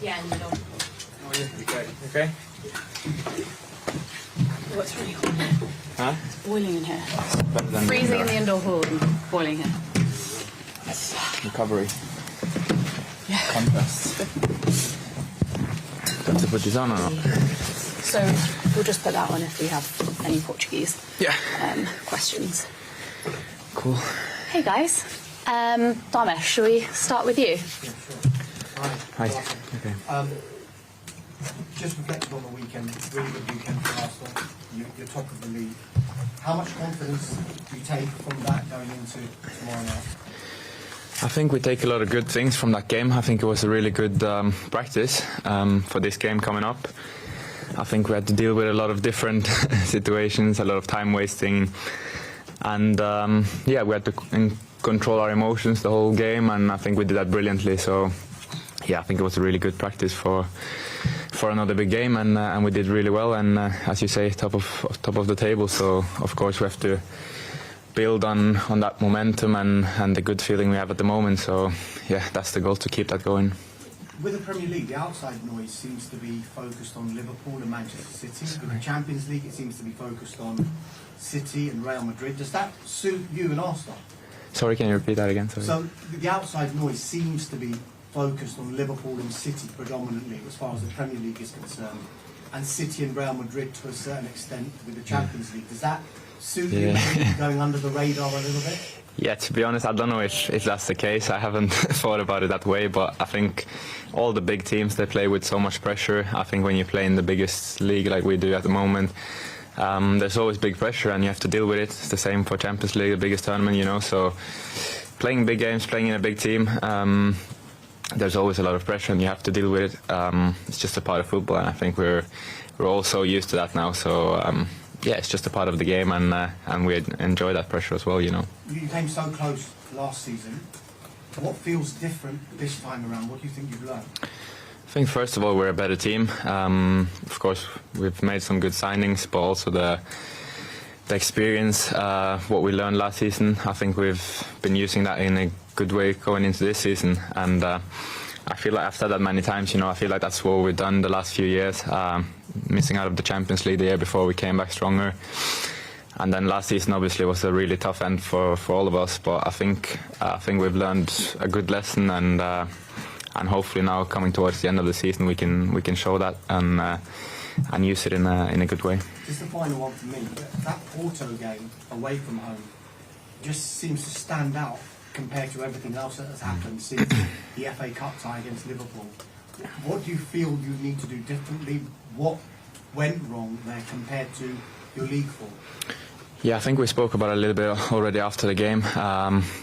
Yeah, in the middle. Oh, yeah. Okay. Oh, it's really hot in here. Huh? It's boiling in here. Freezing In the indoor hall and boiling here. Recovery. Yeah. Contrast. Got to put this on or not? So we'll just put that on if we have any Portuguese questions. Cool. Hey guys. Damesh, shall we start with you? Yeah, sure. Hi. Okay. Just reflecting on the weekend, really good weekend for Arsenal. You're top of the league. How much confidence do you take from that going into tomorrow night? I think we take a lot of good things from that game. I think it was a really good practice for this game coming up. I think we had to deal with a lot of different situations, a lot of time wasting, and yeah, we had to control our emotions the whole game, and I think we did that brilliantly. So yeah, I think it was a really good practice for another big game, and we did really well. And as you say, top of the table. So of course we have to build on that momentum and the good feeling we have at the moment. So yeah, that's the goal, to keep that going. With the Premier League, the outside noise seems to be focused on Liverpool and Manchester City. With the Champions League, it seems to be focused on City and Real Madrid. Does that suit you and Arsenal? Sorry, can you repeat that again? Sorry. So the outside noise seems to be focused on Liverpool and City predominantly as far as the Premier League is concerned, and City and Real Madrid to a certain extent with the Champions League. Does that suit you, going under the radar a little bit? Yeah, to be honest, I don't know if that's the case. I haven't thought about it that way, but I think all the big teams, they play with so much pressure. I think when you play in the biggest league like we do at the moment, there's always big pressure and you have to deal with it. It's the same for Champions League, the biggest tournament, you know. So playing big games, playing in a big team, there's always a lot of pressure and you have to deal with it. It's just a part of football, and I think we're all so used to that now. So yeah, it's just a part of the game, and we enjoy that pressure as well, you know. You came so close last season. What feels different this time around? What do you think you've learned? I think first of all we're a better team. Of course we've made some good signings, but also the experience, what we learned last season, I think we've been using that in a good way going into this season. And I feel like I've said that many times, you know, I feel like that's what we've done the last few years. Missing out of the Champions League the year before, we came back stronger. And then last season obviously was a really tough end for all of us. But I think we've learned a good lesson, and hopefully now coming towards the end of the season we can show that and use it in a good way. Just the final one for me. That Porto game away from home just seems to stand out compared to everything else that has happened since the FA Cup tie against Liverpool. What do you feel you need to do differently? What went wrong there compared to your league form? Yeah, I think we spoke about it a little bit already after the game,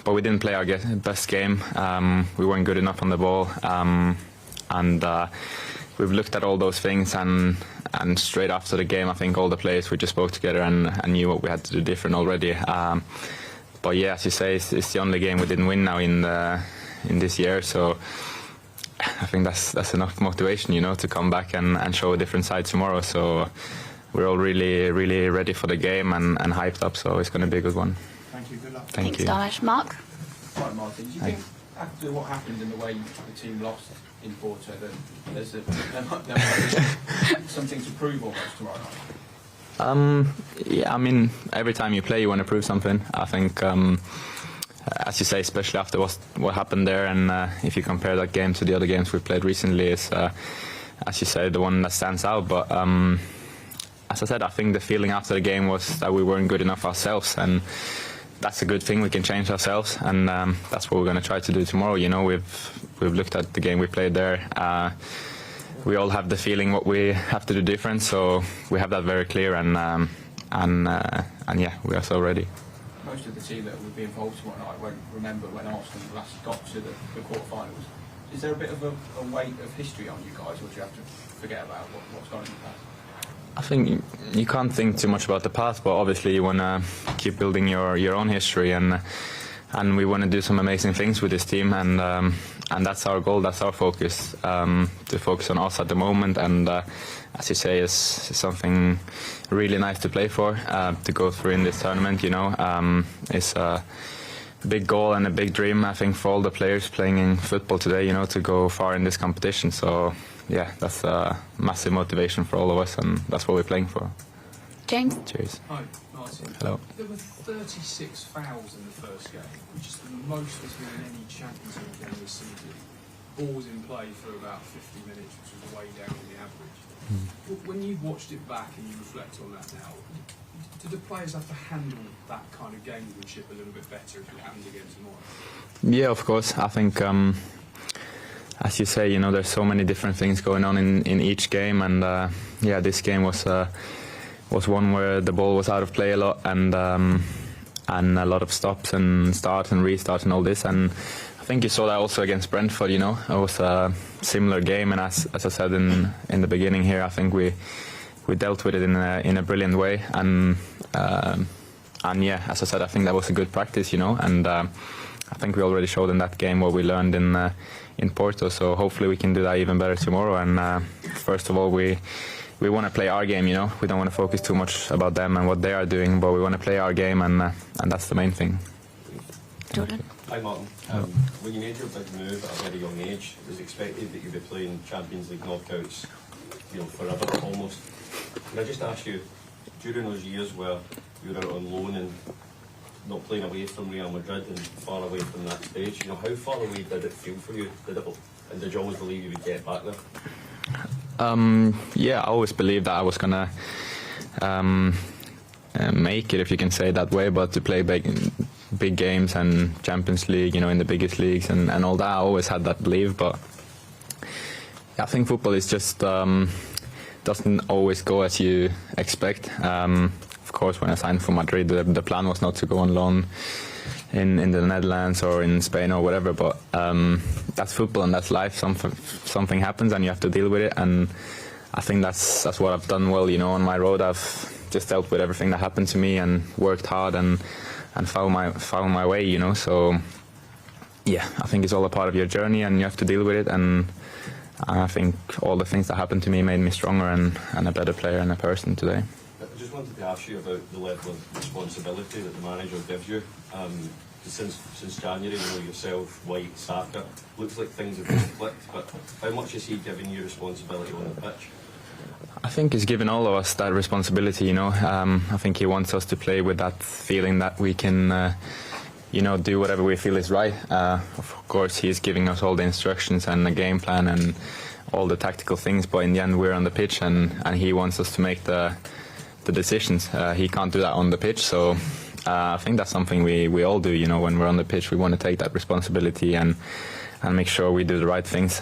but we didn't play our best game. We weren't good enough on the ball, and we've looked at all those things, and straight after the game I think all the players, we just spoke together and knew what we had to do different already. But yeah, as you say, it's the only game we didn't win now in this year, so I think that's enough motivation, you know, to come back and show a different side tomorrow. So we're all really ready for the game and hyped up, so it's going to be a good one. Thank you, good luck. Thanks, Damesh. Mark? Right, Martin, do you think after what happened in the way the team lost in Porto, that there's something to prove almost tomorrow night? Yeah, I mean, every time you play you want to prove something. I think, as you say, especially after what happened there, and if you compare that game to the other games we played recently, is, as you say, the one that stands out. But as I said, I think the feeling after the game was that we weren't good enough ourselves, and that's a good thing. We can change ourselves, and that's what we're going to try to do tomorrow. You know, we've looked at the game we played there. We all have the feeling what we have to do different, so we have that very clear, and yeah, we are so ready. Most of the team that would be involved tomorrow night won't remember when Arsenal last got to the quarterfinals. Is there a bit of a weight of history on you guys, or do you have to forget about what's gone in the past? I think you can't think too much about the past, but obviously you want to keep building your own history, and we want to do some amazing things with this team, and that's our goal, that's our focus, to focus on us at the moment, and as you say, is something really nice to play for, to go through in this tournament, you know. It's big goal and a big dream, I think, for all the players playing in football today, you know, to go far in this competition. So yeah, that's a massive motivation for all of us, and that's what we're playing for. James? Cheers. Hi, Martin. Hello. There were 36 fouls in the first game, which is the most there's been in any Champions League game this season. Balls in play for about 50 minutes, which was way down on the average. When you watched it back and you reflect on that now, do the players have to handle that kind of gamesmanship a little bit better if it happens again tomorrow? Yeah, of course. I think, as you say, you know, there's so many different things going on in each game, and yeah, this game was one where the ball was out of play a lot, and a lot of stops and starts and restarts and all this. And I think you saw that also against Brentford. You know, it was a similar game, and as I said in the beginning here, I think we dealt with it in a brilliant way. And yeah, as I said, I think that was a good practice. You know, and I think we already showed in that game what we learned in Porto. So hopefully we can do that even better tomorrow. And first of all, we want to play our game, you know. We don't want to focus too much about them and what they are doing, but we want to play our game, and that's the main thing. Jordan? Hi Martin. When you made your big move at a very young age, it was expected that you'd be playing Champions League knockouts, you know, forever almost. Can I just ask you, during those years where you were out on loan and not playing away from Real Madrid and far away from that stage, you know, how far away did it feel for you? And did you always believe you would get back there? Yeah, I always believed that I was gonna make it, if you can say it that way, but to play big games and Champions League, you know, in the biggest leagues and all that, I always had that belief. But I think football is just doesn't always go as you expect. Of course, when I signed for Madrid, the plan was not to go on loan in the Netherlands or in Spain or whatever, but that's football and that's life. Something happens and you have to deal with it, and I think that's what I've done well, you know. On my road, I've just dealt with everything that happened to me and worked hard and found my way, you know. So yeah, I think it's all a part of your journey and you have to deal with it, and I think all the things that happened to me made me stronger and a better player and a person today. I just wanted to ask you about the level of responsibility that the manager gives you. Since January, you know, yourself, White, Saka, looks like things have been flipped, but how much is he giving you responsibility on the pitch? I think he's given all of us that responsibility, you know. I think he wants us to play with that feeling that we can, you know, do whatever we feel is right. Of course, he's giving us all the instructions and the game plan and all the tactical things, but in the end we're on the pitch, and he wants us to make the decisions. He can't do that on the pitch, so I think that's something we all do, you know. When we're on the pitch, we want to take that responsibility and make sure we do the right things.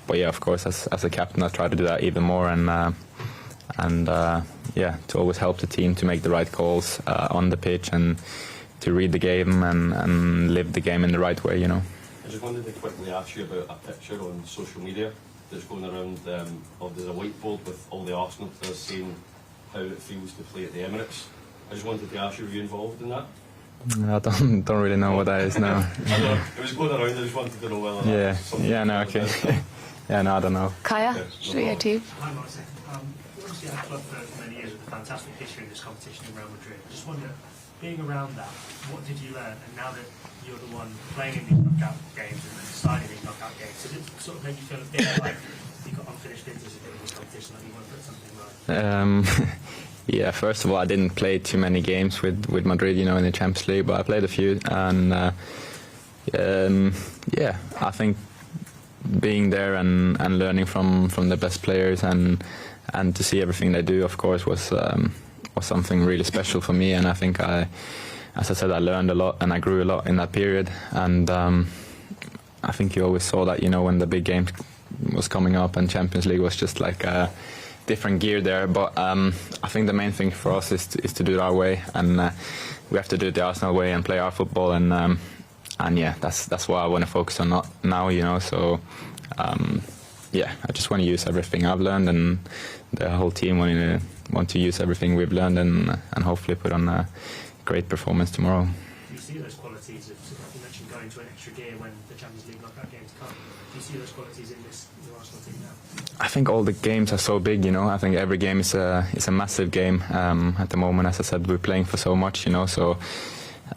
But yeah, of course, as a captain, I try to do that even more, and yeah, to always help the team to make the right calls on the pitch and to read the game and live the game in the right way, you know. I just wanted to quickly ask you about a picture on social media that's going around. There's a whiteboard with all the Arsenal players saying how it feels to play at the Emirates. I just wanted to ask you, were you involved in that? I don't really know what that is now. It was going around, I just wanted to know whether that was something. Yeah, no, okay. Yeah, no, I don't know. Kaya, Okay, should we go to you? Hi Martin. Obviously had a club for many years with a fantastic history in this competition in Real Madrid. I just wonder, being around that, what did you learn? And now that you're the one playing in these knockout games and deciding these knockout games, does it sort of make you feel a bit like you've got unfinished business in this competition, like you want to put something right? Yeah, first of all, I didn't play too many games with Madrid, you know, in the Champions League, but I played a few, and yeah, I think being there and learning from the best players and to see everything they do, of course, was something really special for me. And I think as I said, I learned a lot and I grew a lot in that period. And I think you always saw that, you know, when the big game was coming up and Champions League was just like a different gear there. But I think the main thing for us is to do it our way, and we have to do it the Arsenal way and play our football. And yeah, that's what I want to focus on now, you know. So yeah, I just want to use everything I've learned, and the whole team want to use everything we've learned, and hopefully put on a great performance tomorrow. Do you see those qualities of, you mentioned going to an extra gear when the Champions League knockout games come? Do you see those qualities in this Arsenal team now? I think all the games are so big, you know. I think every game is a massive game. At the moment, as I said, we're playing for so much, you know. So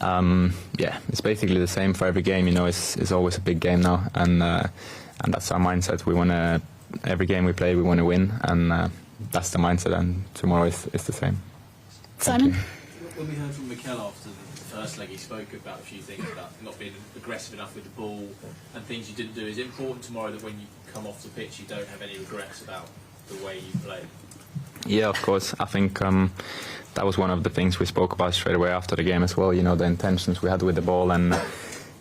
yeah, it's basically the same for every game. You know, it's always a big game now, and that's our mindset. We want to, every game we play, we want to win, and that's the mindset. And tomorrow is the same. Simon? When we heard from Mikel after the first leg, he spoke about a few things about not being aggressive enough with the ball and things you didn't do. Is it important tomorrow that when you come off the pitch, you don't have any regrets about the way you played? Yeah, of course. I think that was one of the things we spoke about straight away after the game as well. You know, the intentions we had with the ball, and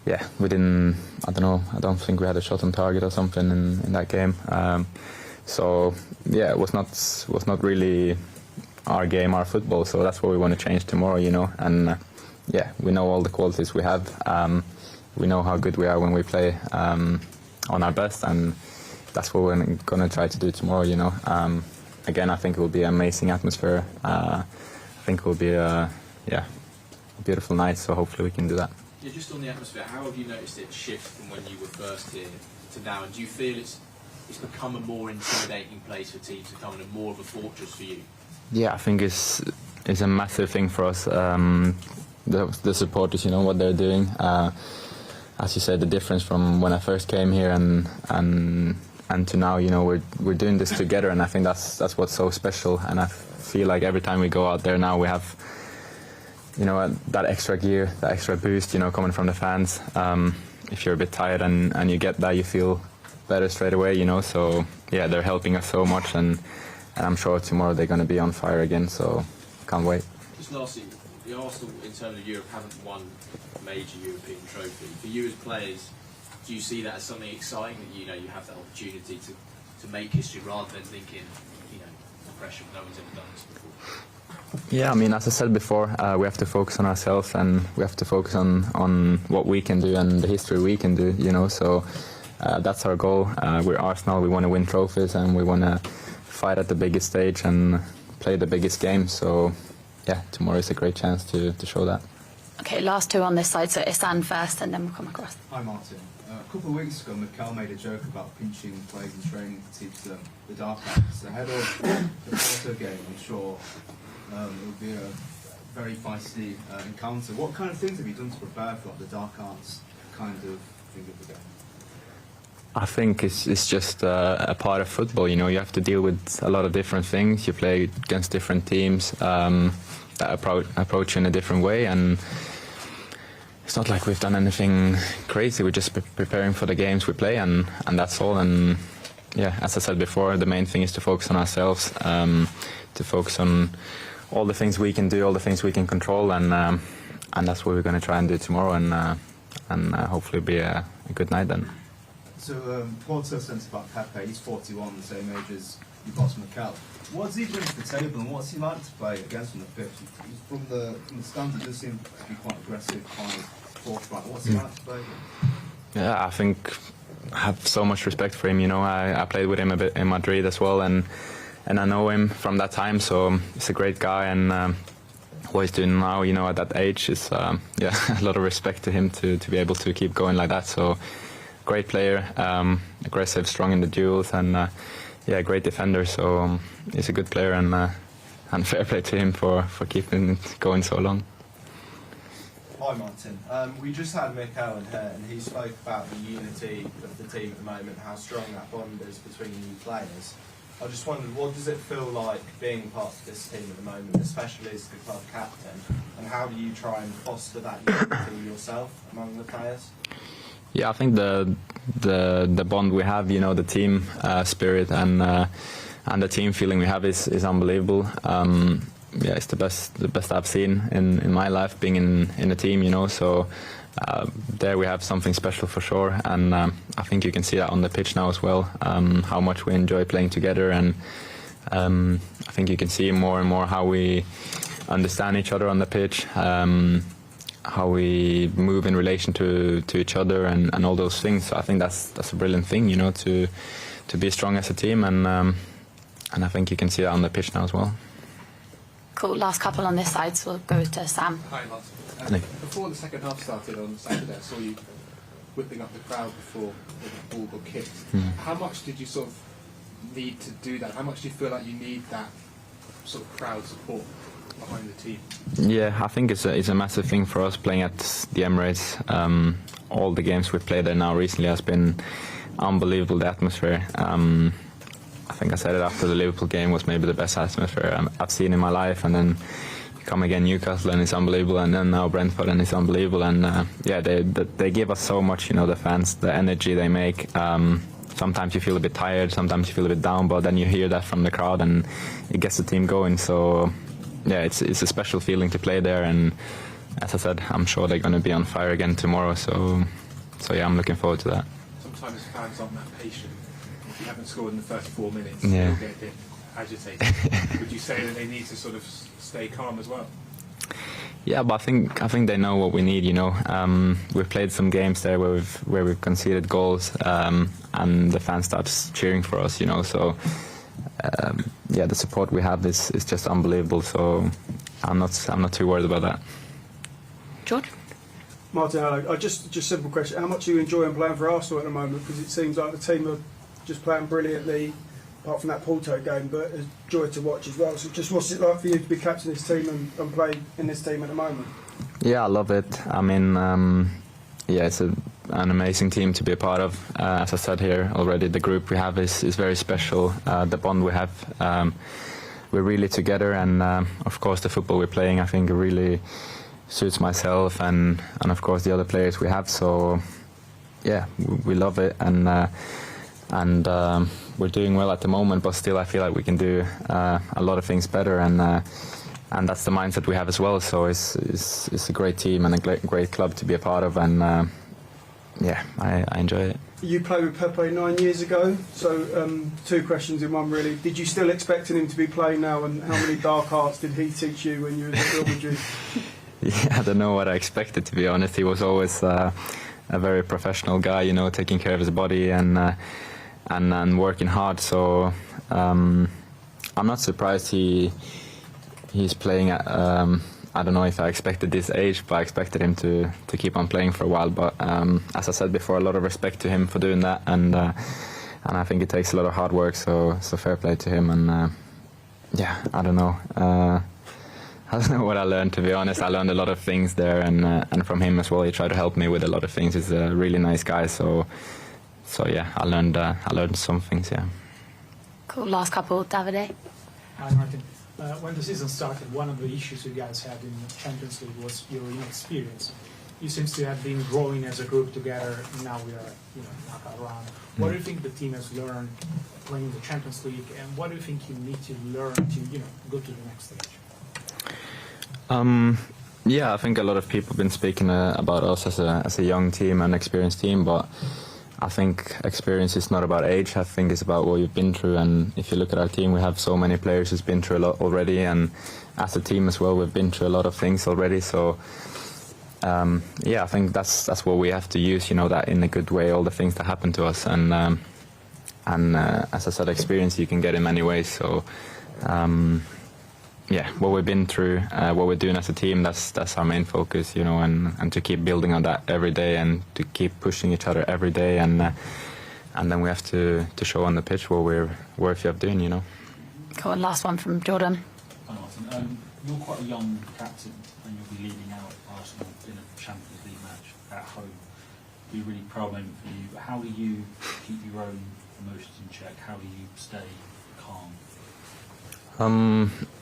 yeah, we didn't. I don't know. I don't think we had a shot on target or something in that game. So yeah, it was not really our game, our football. So that's what we want to change tomorrow. You know, and yeah, we know all the qualities we have. We know how good we are when we play on our best, and that's what we're going to try to do tomorrow. You know. Again, I think it will be an amazing atmosphere. I think it will be a beautiful night, so hopefully we can do that. Yeah, just on the atmosphere, how have you noticed it shift from when you were first here to now? And do you feel it's become a more intimidating place for teams to come and more of a fortress for you? Yeah, I think it's a massive thing for us. The supporters, you know, what they're doing. As you said, the difference from when I first came here and to now, you know, we're doing this together, and I think that's what's so special. And I feel like every time we go out there now, we have, you know, that extra gear, that extra boost, you know, coming from the fans. If you're a bit tired and you get that, you feel better straight away, you know. So yeah, they're helping us so much, and I'm sure tomorrow they're going to be on fire again. So can't wait. Just lastly, the Arsenal in terms of Europe haven't won a major European trophy. For you as players, do you see that as something exciting, that you know you have that opportunity to make history rather than thinking, you know, the pressure of no one's ever done this before? Yeah, I mean, as I said before, we have to focus on ourselves, and we have to focus on what we can do and the history we can do, you know. So that's our goal. We're Arsenal. We want to win trophies, and we want to fight at the biggest stage and play the biggest game. So yeah, tomorrow is a great chance to show that. Okay, last two on this side, so Isan first and then we'll come across. Hi Martin. A couple of weeks ago, Mikel made a joke about pinching players in training to teach them the dark arts. Ahead of the Porto game, I'm sure it would be a very feisty encounter. What kind of things have you done to prepare for the dark arts kind of thing of the game? I think it's just a part of football. You know, you have to deal with a lot of different things. You play against different teams that approach you in a different way, and it's not like we've done anything crazy. We're just preparing for the games we play, and that's all. And yeah, as I said before, the main thing is to focus on ourselves, to focus on all the things we can do, all the things we can control, and that's what we're going to try and do tomorrow, and hopefully be a good night then. So Porto centre-back Pepe, he's 41, the same age as your boss Mikel. What does he bring to the table, and what's he like to play against on the pitch? From the stands, he does seem to be quite aggressive, quite forthright. What's he like to play against? Yeah, I think I have so much respect for him. You know, I played with him a bit in Madrid as well, and I know him from that time. So he's a great guy, and what he's doing now, you know, at that age is yeah, a lot of respect to him to be able to keep going like that. So great player, aggressive, strong in the duels, and yeah, great defender. So he's a good player, and fair play to him for keeping it going so long. Hi Martin, we just had Mikel in here, and he spoke about the unity of the team at the moment, how strong that bond is between you players. I just wondered, what does it feel like being part of this team at the moment, especially as the club captain, and how do you try and foster that unity yourself among the players? Yeah, I think the bond we have, you know, the team spirit and the team feeling we have is unbelievable. Yeah, it's the best I've seen in my life, being in a team, you know. So there we have something special for sure, and I think you can see that on the pitch now as well. How much we enjoy playing together, and I think you can see more and more how we understand each other on the pitch. How we move in relation to each other, and all those things. So I think that's a brilliant thing, you know, to be strong as a team, and I think you can see that on the pitch now as well. Cool, last couple on this side, so we'll go to Sam. Hi, Martin. Before the second half started on Saturday, I saw you whipping up the crowd before the ball got kicked. How much did you sort of need to do that? How much do you feel like you need that sort of crowd support? behind the team? Yeah, I think it's a massive thing for us playing at the Emirates. All the games we've played there now recently has been unbelievable, the atmosphere. I think I said it after the Liverpool game was maybe the best atmosphere I've seen in my life, and then you come again Newcastle and it's unbelievable, and then now Brentford and it's unbelievable, and yeah, they give us so much, you know, the fans, the energy they make. Sometimes you feel a bit tired, sometimes you feel a bit down, but then you hear that from the crowd and it gets the team going. So yeah, it's a special feeling to play there, and as I said, I'm sure they're going to be on fire again tomorrow. So yeah, I'm looking forward to that. Sometimes fans aren't that patient. If you haven't scored in the first 4 minutes, Yeah. they'll get a bit agitated. Would you say that they need to sort of stay calm as well? Yeah, but I think they know what we need. You know, we've played some games there where we've conceded goals, and the fans starts cheering for us. You know, so yeah, the support we have is just unbelievable. So I'm not too worried about that. George? Martin, hello. Just simple question. How much are you enjoying playing for Arsenal at the moment? Because it seems like the team are just playing brilliantly, apart from that Porto game, but it's a joy to watch as well. So just what's it like for you to be captain this team and play in this team at the moment? Yeah, I love it. I mean, yeah, it's an amazing team to be a part of. As I said here already, the group we have is very special. The bond we have, we're really together, and of course the football we're playing, I think, really suits myself and of course the other players we have. So yeah, we love it, and we're doing well at the moment, but still I feel like we can do a lot of things better, and that's the mindset we have as well. So it's a great team and a great club to be a part of, and yeah, I enjoy it. You played with Pepe 9 years ago, so 2 questions in one really. Did you still expect him to be playing now, and how many dark arts did he teach you when you were at Real Madrid? Yeah, I don't know what I expected, to be honest. He was always a very professional guy, you know, taking care of his body and working hard. So I'm not surprised he's playing at, I don't know if I expected this age, but I expected him to keep on playing for a while. But as I said before, a lot of respect to him for doing that, and I think it takes a lot of hard work. So fair play to him. And yeah, I don't know. I don't know what I learned, to be honest. I learned a lot of things there, and from him as well. He tried to help me with a lot of things. He's a really nice guy. So yeah, I learned some things. Yeah. Cool. Last couple, Davide. Hi, Martin. When the season started, one of the issues you guys had in the Champions League was your inexperience. You seem to have been growing as a group together. Now we are, knockout round. What do you think the team has learned playing the Champions League, and what do you think you need to learn to, go to the next stage? Yeah, I think a lot of people have been speaking about us as a young team and experienced team, but I think experience is not about age. I think it's about what you've been through, and if you look at our team, we have so many players who's been through a lot already, and as a team as well, we've been through a lot of things already. So yeah, I think that's what we have to use, that in a good way, all the things that happen to us, and as I said, experience you can get in many ways. So yeah, what we've been through, what we're doing as a team, that's our main focus, and to keep building on that every day, and to keep pushing each other every day, and then we have to show on the pitch what we're worthy of doing, Cool. And last one from Jordan. Hi, Martin. You're quite a young captain, and you'll be leading out Arsenal in a Champions League match at home. It'll be a really proud moment for you. But how do you keep your own emotions in check? How do you stay calm?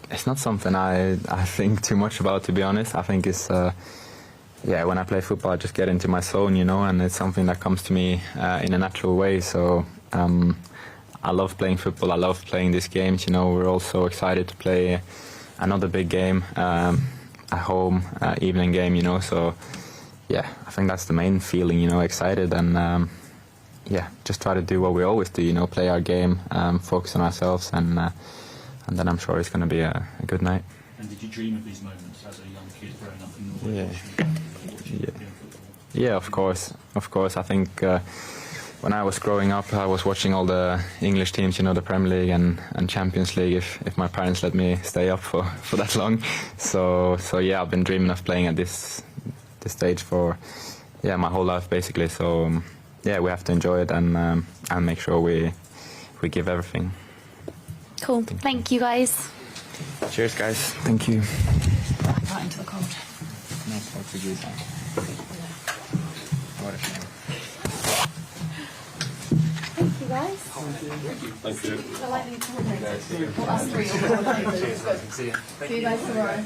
It's not something I think too much about, to be honest. I think it's yeah, when I play football, I just get into my zone, and it's something that comes to me in a natural way. So I love playing football. I love playing these games. We're all so excited to play another big game at home, evening game. So yeah, I think that's the main feeling. Excited, and yeah, just try to do what we always do. Play our game, focus on ourselves, and then I'm sure it's going to be a good night. And did you dream of these moments as a young kid growing up in Norway? Yeah, of course. I think when I was growing up, I was watching all the English teams, the Premier League and Champions League, if my parents let me stay up for that long. So yeah, I've been dreaming of playing at this stage for my whole life, basically. So yeah, we have to enjoy it and make sure we give everything. Cool. Thank you, guys. Cheers, guys. Thank you. Out into the cold. No Portuguese. What a shame. Thank you, guys. Thank you. Delightfully coordinated. Well, us three will coordinate. Cheers, guys. See you. See you guys tomorrow.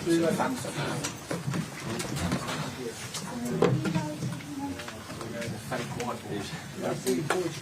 Fake whiteboard.